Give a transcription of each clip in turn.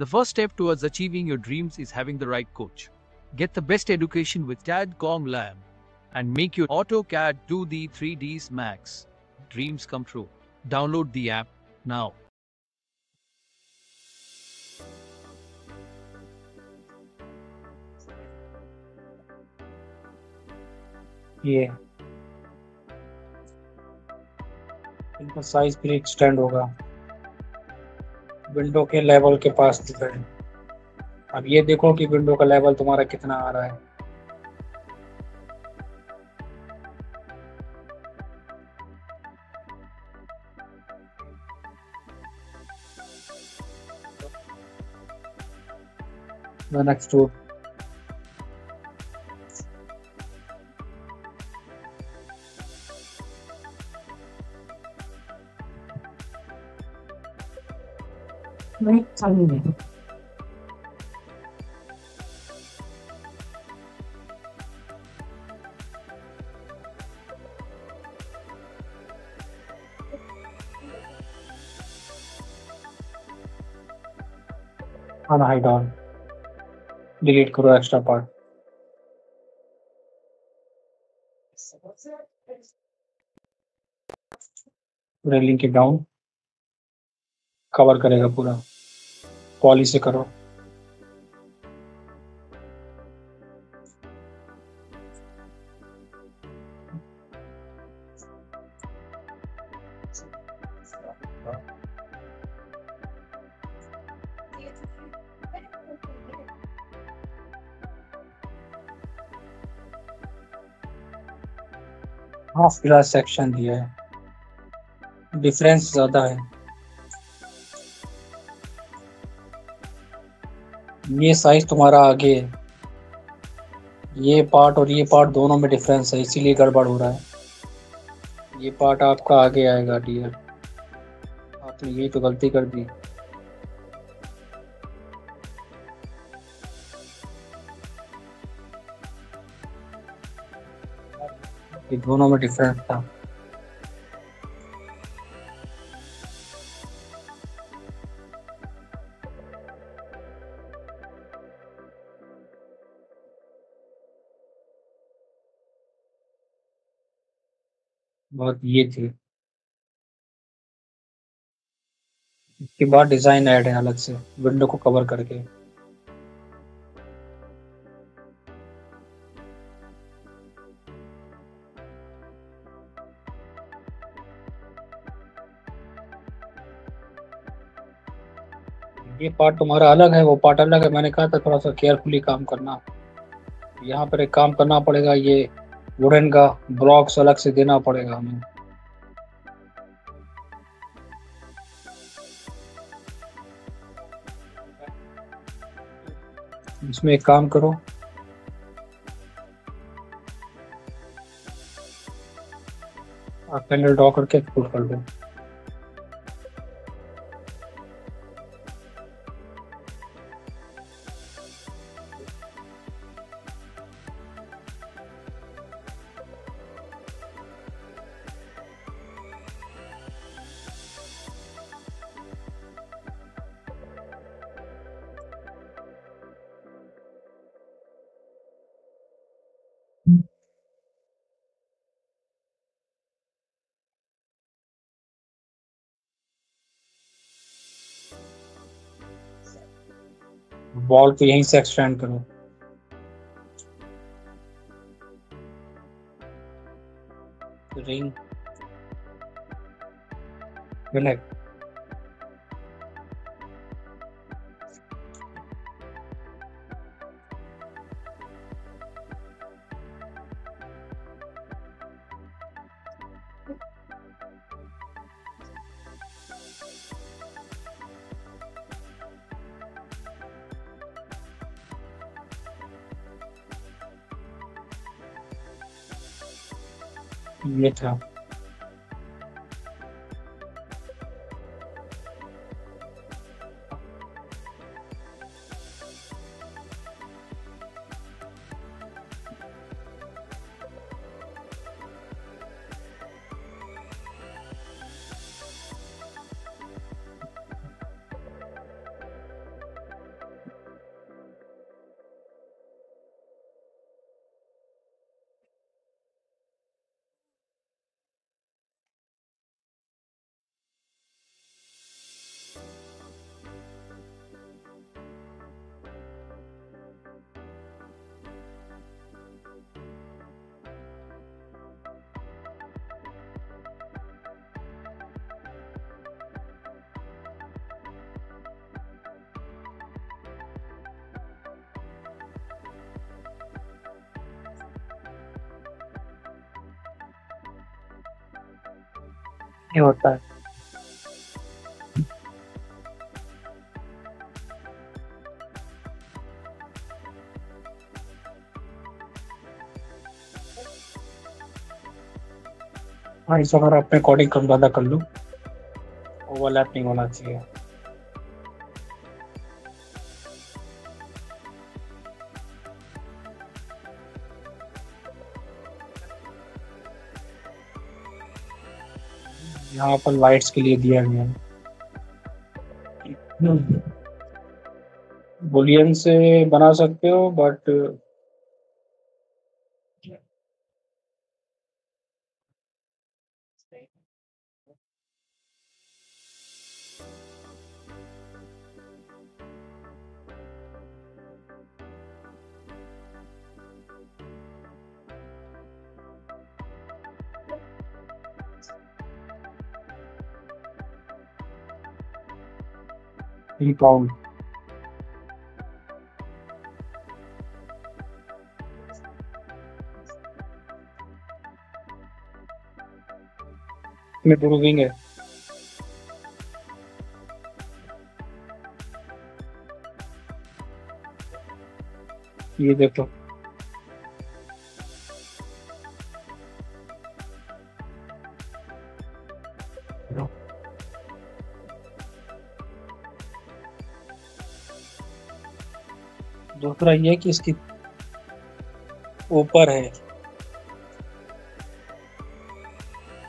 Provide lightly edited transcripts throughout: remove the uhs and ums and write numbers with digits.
The first step towards achieving your dreams is having the right coach. Get the best education with CAD Com Lab and make your AutoCAD 2D 3Ds Max dreams come true. Download the app now. ये इनका size भी extend होगा window के level के पास depend. अब ये देखो कि विंडो का लेवल तुम्हारा कितना आ रहा है। एक्सट्रूड नहीं चालू है। हाइड ऑन डिलीट करो एक्स्ट्रा पार्ट। रेलिंग के डाउन कवर करेगा पूरा। पॉली से करो। हाफ ग्लास सेक्शन दिया है, डिफरेंस ज्यादा है। ये साइज तुम्हारा आगे है, ये पार्ट और ये पार्ट दोनों में डिफरेंस है, इसीलिए गड़बड़ हो रहा है। ये पार्ट आपका आगे आएगा डियर, आपने ये तो गलती कर दी। ये दोनों में डिफरेंस था। बहुत ये थी, इसके बाद डिजाइन ऐड है अलग से विंडो को कवर करके। ये पार्ट तुम्हारा अलग है, वो पार्ट अलग है। मैंने कहा था थोड़ा सा केयरफुली काम करना। यहाँ पर एक काम करना पड़ेगा, ये वुडन का ब्लॉक्स अलग से देना पड़ेगा हमें। इसमें एक काम करो, आप पैनल ड्रॉ करके पुट कर दो। वॉल को यहीं से एक्सटेंड करो। रिंग ब्लैक ये था। ये होता है। हाँ, इस बार अपने अकॉर्डिंग कम ज़्यादा कर लो, ओवरलैप नहीं होना चाहिए। यहाँ पर लाइट्स के लिए दिया गया है। बुलियन से बना सकते हो, बट पाउंड में प्रूविंग है। ये देखो, दूसरा ये कि इसकी ऊपर है,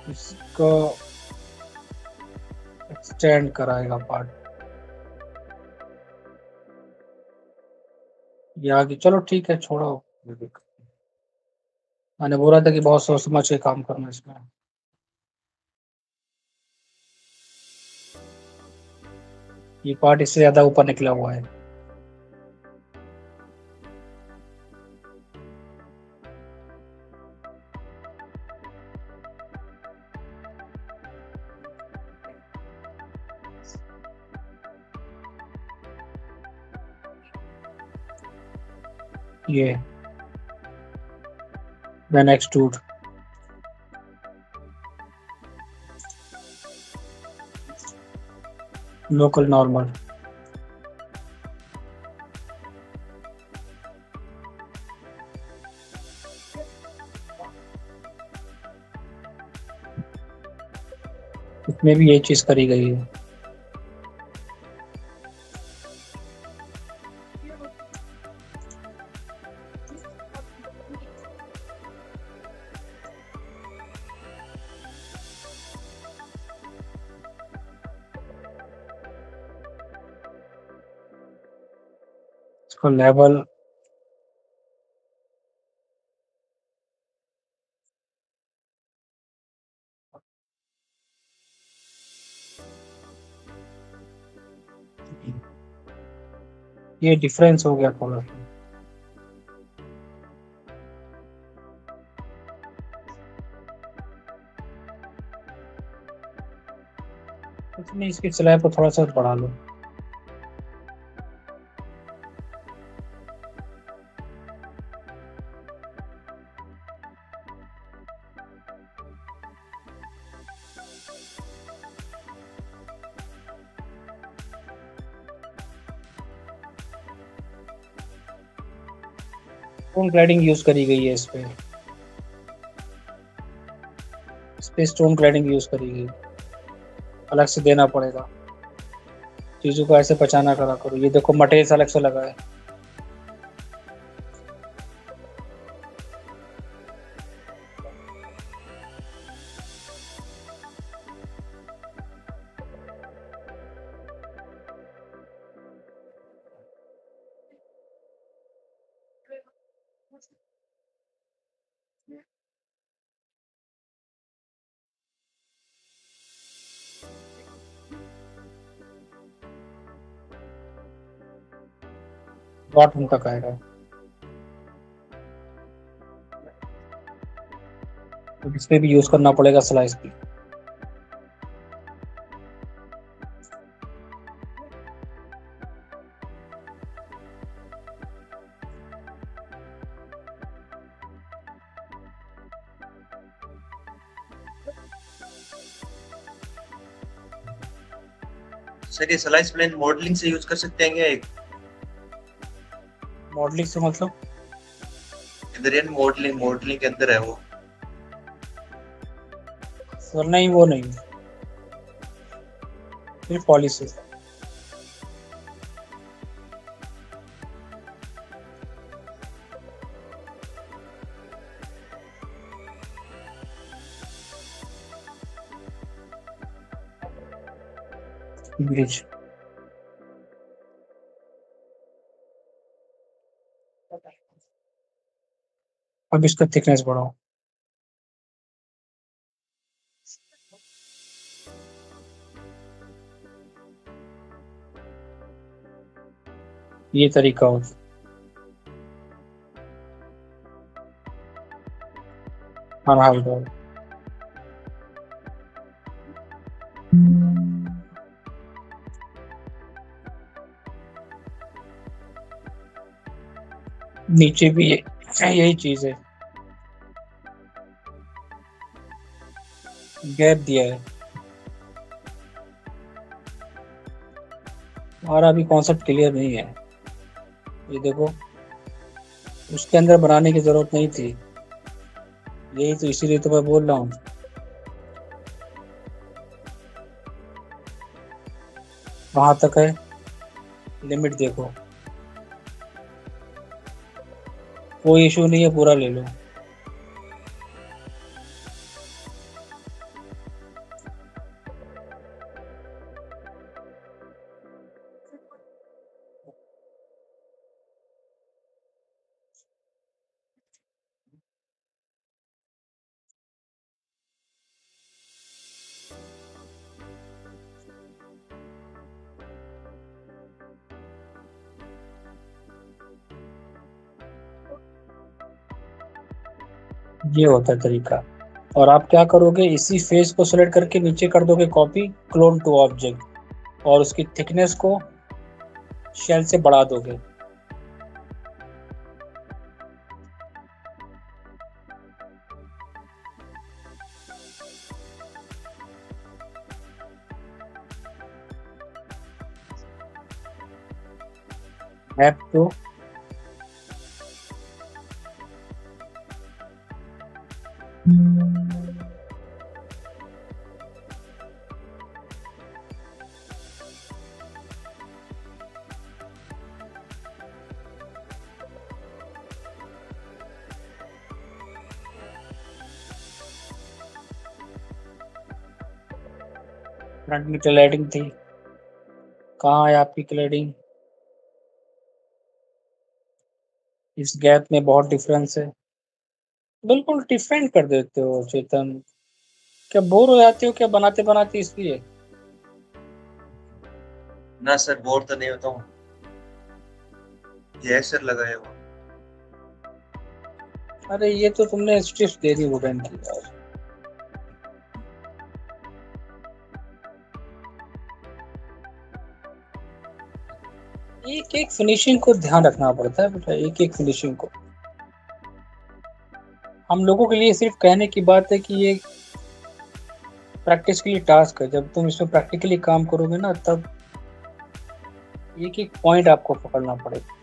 इसको एक्सटेंड कराएगा पार्ट। ये आगे चलो ठीक है, छोड़ो। मैंने बोला था कि बहुत सोच समझ के काम करना इसमें। ये पार्ट इससे ज्यादा ऊपर निकला हुआ है। ये then extrude, local normal, इसमें भी ये चीज करी गई है। इसको लेवल ये डिफरेंस हो गया थोड़ा सा। कुछ नहीं, इसकी स्लैब को थोड़ा सा बढ़ा लो। स्टोन क्लैडिंग यूज करी गई है इस पे स्टोन क्लैडिंग यूज करी गई, अलग से देना पड़ेगा। चीजों को ऐसे पहचाना करा करो। ये देखो, मटेरियल अलग से लगा है। बॉटम तक आएगा, तो इस पे भी यूज करना पड़ेगा स्लाइस भी। सर ये स्लाइस प्लेन मॉडलिंग से यूज कर सकते हैं क्या? एक मॉडलिंग से मतलब इधर ये मॉडलिंग के अंदर है वो। सर नहीं, वो नहीं, फिर पॉलिसी। ब्रिज अब इसका थिकनेस बढ़ाओ। ये तरीका हो। हाँ हाँ बताओ। नीचे भी यही चीज है, गैप दिया है। और अभी कॉन्सेप्ट क्लियर नहीं है। ये देखो, उसके अंदर बनाने की जरूरत नहीं थी, यही तो, इसीलिए तो मैं बोल रहा हूँ। कहाँ तक है लिमिट देखो, कोई इशू नहीं है, पूरा ले लो। ये होता है तरीका। और आप क्या करोगे, इसी फेस को सेलेक्ट करके नीचे कर दोगे कॉपी, क्लोन टू ऑब्जेक्ट, और उसकी थिकनेस को शेल से बढ़ा दोगे। मैप टू फ्रंट में क्लैडिंग थी, कहाँ है आपकी क्लैडिंग? इस गैप में बहुत डिफरेंस है। बिल्कुल डिफरेंट कर देते हो चेतन, क्या बोर हो जाते हो क्या बनाते बनाते इसलिए? ना सर बोर तो नहीं होता हूँ, ये सर लगा है वो। अरे ये तो तुमने स्ट्रिप्स दे दी वुडन की यार। एक एक फिनिशिंग को ध्यान रखना पड़ता है बेटा, एक एक फिनिशिंग को। हम लोगों के लिए सिर्फ कहने की बात है कि ये प्रैक्टिस के लिए टास्क है। जब तुम इसमें प्रैक्टिकली काम करोगे ना, तब एक एक पॉइंट आपको पकड़ना पड़ेगा,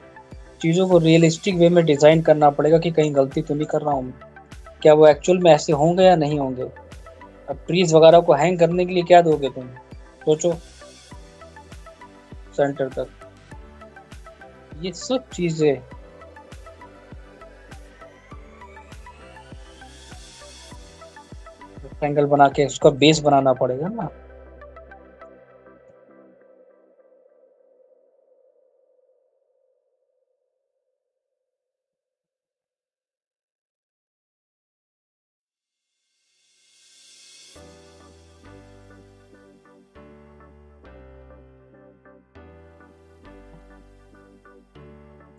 चीज़ों को रियलिस्टिक वे में डिज़ाइन करना पड़ेगा कि कहीं गलती तो नहीं कर रहा हूँ, क्या वो एक्चुअल में ऐसे होंगे या नहीं होंगे। अब ट्रीज वगैरह को हैंग करने के लिए क्या दोगे तुम, सोचो, सेंटर तक, ये सब चीजें। एंगल बना के उसका बेस बनाना पड़ेगा ना।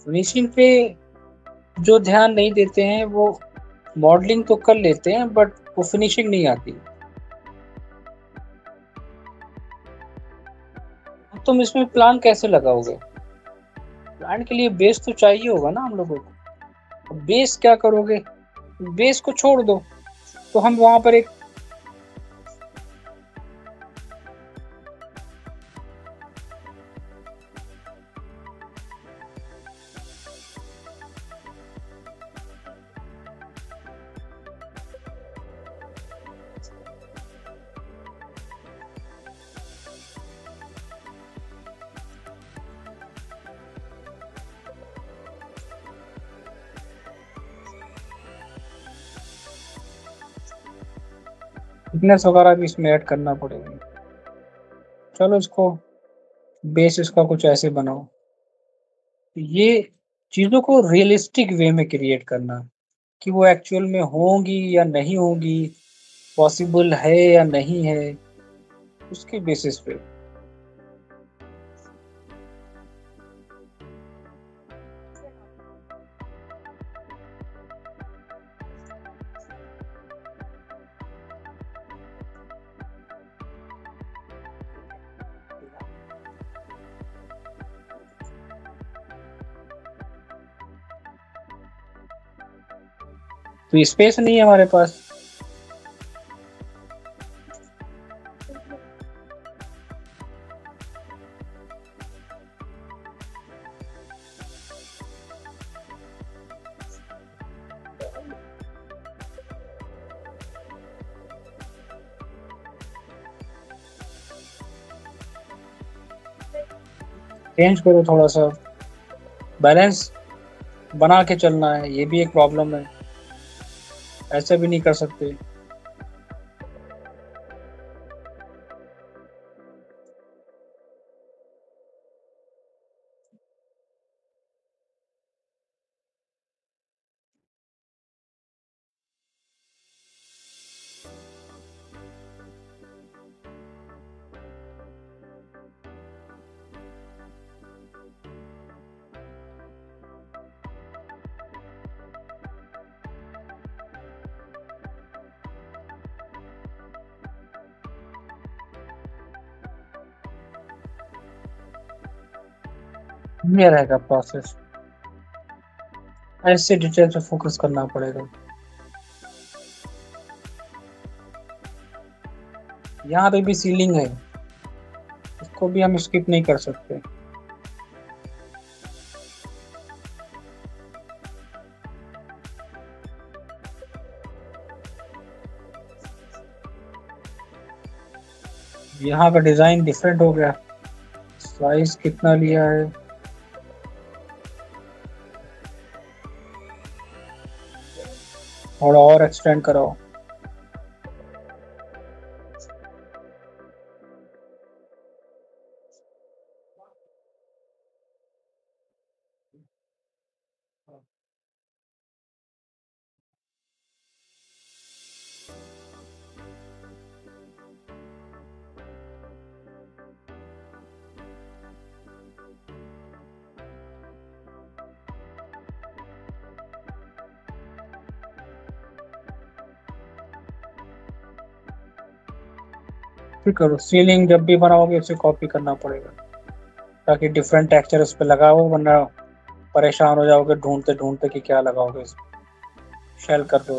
फिनिशिंग पे जो ध्यान नहीं देते हैं वो मॉडलिंग तो कर लेते हैं, बट वो फिनिशिंग नहीं आती। तुम इसमें प्लान कैसे लगाओगे? प्लान के लिए बेस तो चाहिए होगा ना हम लोगों को। बेस क्या करोगे, बेस को छोड़ दो, तो हम वहां पर एक थिकनेस वगैरह भी इसमें ऐड करना पड़ेगा। चलो इसको बेस इसका कुछ ऐसे बनाओ। ये चीज़ों को रियलिस्टिक वे में क्रिएट करना कि वो एक्चुअल में होंगी या नहीं होंगी, पॉसिबल है या नहीं है, उसके बेसिस पे। तो स्पेस नहीं है हमारे पास। चेंज करो थोड़ा सा, बैलेंस बना के चलना है, ये भी एक प्रॉब्लम है, ऐसा भी नहीं कर सकते। ये रहेगा प्रोसेस, ऐसे डिटेल पे फोकस करना पड़ेगा। यहाँ पे भी सीलिंग है, इसको भी हम स्किप नहीं कर सकते। यहाँ का डिजाइन डिफरेंट हो गया, साइज कितना लिया है, थोड़ा और एक्सटेंड कराओ। फिर करो, सीलिंग जब भी बनाओगे उसे कॉपी करना पड़ेगा ताकि डिफरेंट टेक्सचर उस पर लगाओ, वरना परेशान हो जाओगे ढूंढते ढूंढते कि क्या लगाओगे इस पे। शेल कर दो,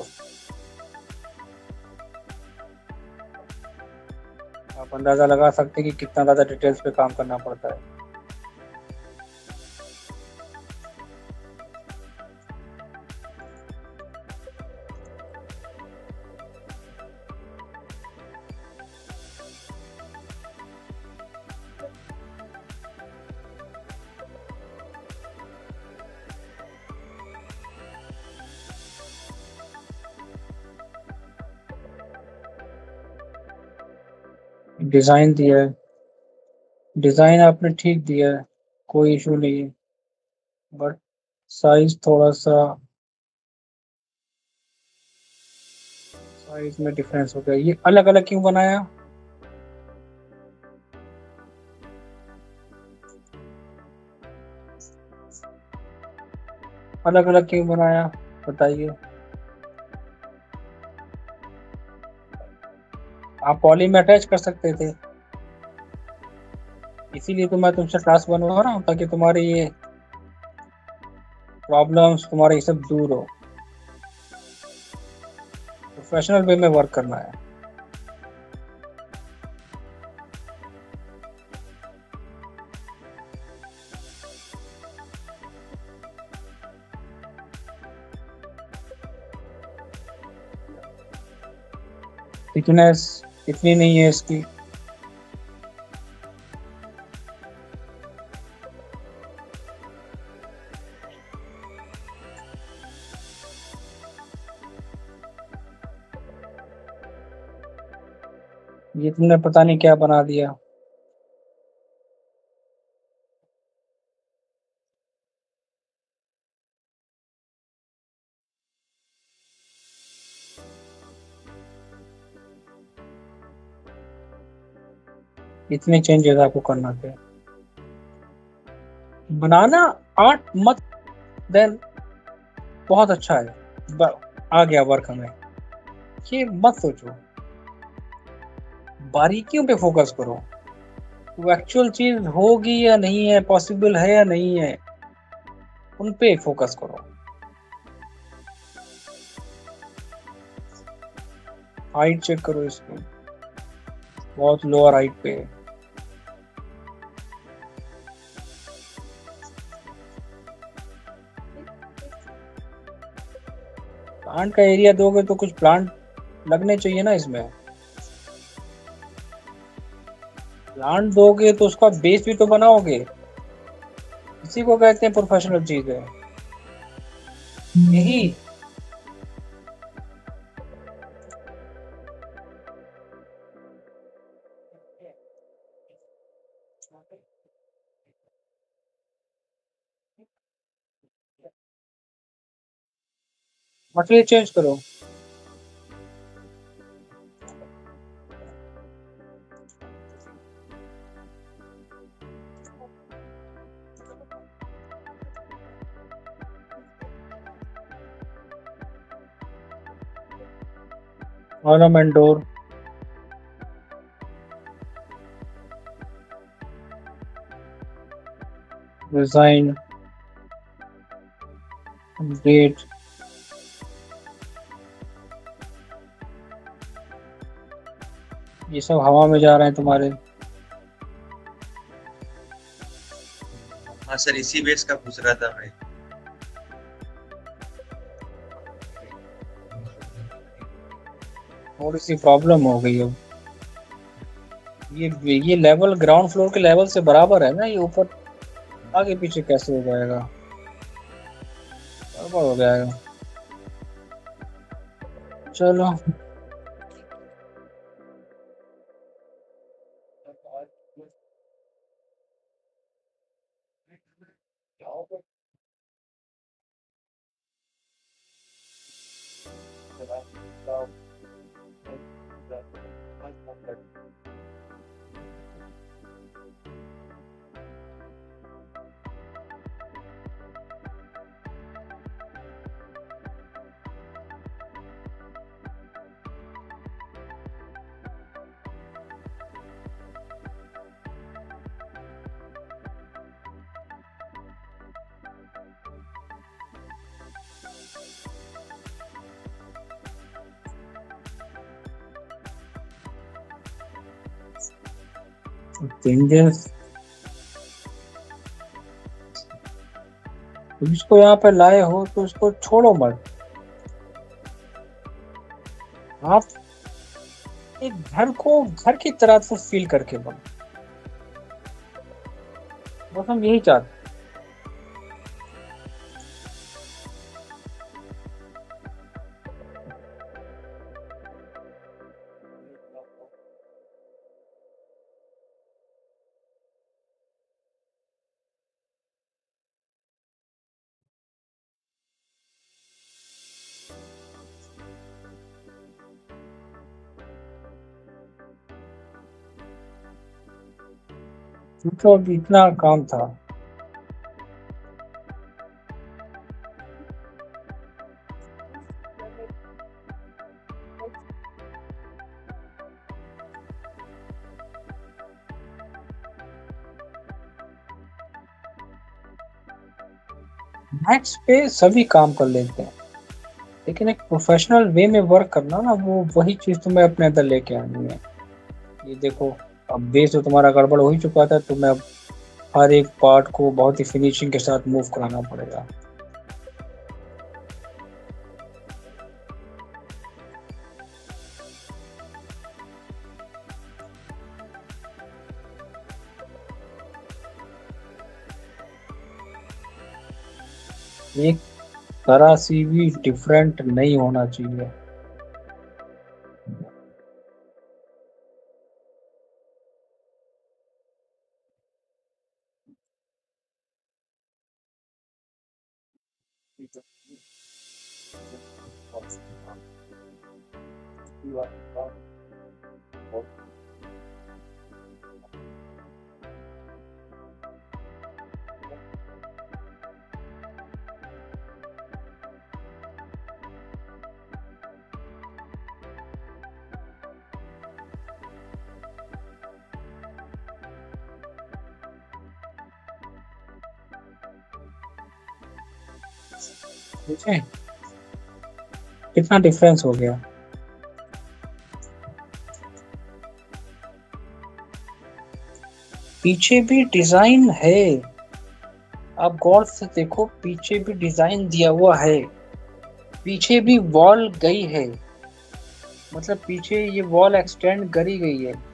आप अंदाजा लगा सकते हैं कि कितना ज़्यादा डिटेल्स पे काम करना पड़ता है। डिज़ाइन दिया है, डिज़ाइन आपने ठीक दिया है, कोई इशू नहीं है, बट साइज थोड़ा सा, साइज में डिफरेंस हो गया। ये अलग अलग क्यों बनाया? अलग अलग क्यों बनाया बताइए। आप पॉली में अटैच कर सकते थे, इसीलिए तो मैं तुमसे क्लास बनवा रहा हूँ ताकि तुम्हारे ये प्रॉब्लम्स, तुम्हारे ये सब दूर हो। प्रोफेशनल वे में वर्क करना है। थिकनेस इतनी नहीं है इसकी, ये तुमने पता नहीं क्या बना दिया। इतने चेंजेस आपको करना थे। बनाना आर्ट मत, देन बहुत अच्छा है, आ गया वर्क हमें। ये मत सोचो, बारीकियों पे फोकस करो। वो एक्चुअल चीज होगी या नहीं है, पॉसिबल है या नहीं है, उन पे फोकस करो। हाइट चेक करो इसकी, बहुत लोअर हाइट पे है। प्लांट का एरिया दोगे तो कुछ प्लांट लगने चाहिए ना इसमें। प्लांट दोगे तो उसका बेस भी तो बनाओगे। इसी को कहते हैं प्रोफेशनल चीज है यही। मटेरियल चेंज करो। ऑर्नामेंट डोर, डिजाइन, डेट, ये सब हवा में जा रहे हैं तुम्हारे। हाँ सर, इसी बेस का पूछ रहा था मैं। थोड़ी सी प्रॉब्लम हो गई अब। ये लेवल ग्राउंड फ्लोर के लेवल से बराबर है ना, ये ऊपर आगे पीछे कैसे हो जाएगा, गड़बड़ हो जाएगा। चलो चेंजेस, इसको यहाँ पे लाए हो तो इसको छोड़ो मत। आप एक घर को घर की तरह से फील करके बनो, बस हम यही चाहते हैं। तो इतना काम था। मैक्स पे सभी काम कर लेते हैं, लेकिन एक प्रोफेशनल वे में वर्क करना ना, वो वही चीज तुम्हें अपने अंदर लेके आनी है। ये देखो, अब बेस तो तुम्हारा गड़बड़ हो ही चुका था, तुम्हें अब हर एक पार्ट को बहुत ही फिनिशिंग के साथ मूव कराना पड़ेगा। एक तरह सी भी डिफरेंट नहीं होना चाहिए। ठीक है, कितना डिफरेंस हो गया। पीछे भी डिजाइन है, आप गौर से देखो, पीछे भी डिजाइन दिया हुआ है, पीछे भी वॉल गई है, मतलब पीछे ये वॉल एक्सटेंड करी गई है।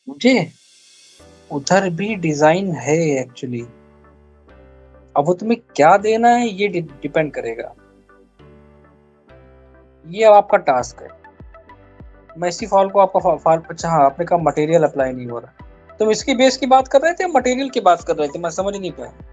मुझे उधर भी डिजाइन है एक्चुअली, अब वो तुम्हें क्या देना है ये डिपेंड करेगा, ये अब आपका टास्क है। मैं इसी फॉल को आपका फॉल, अच्छा हाँ, आपने कहा मटेरियल अप्लाई नहीं हो रहा, तुम इसकी बेस की बात कर रहे थे, मटेरियल की बात कर रहे थे, मैं समझ नहीं पाया।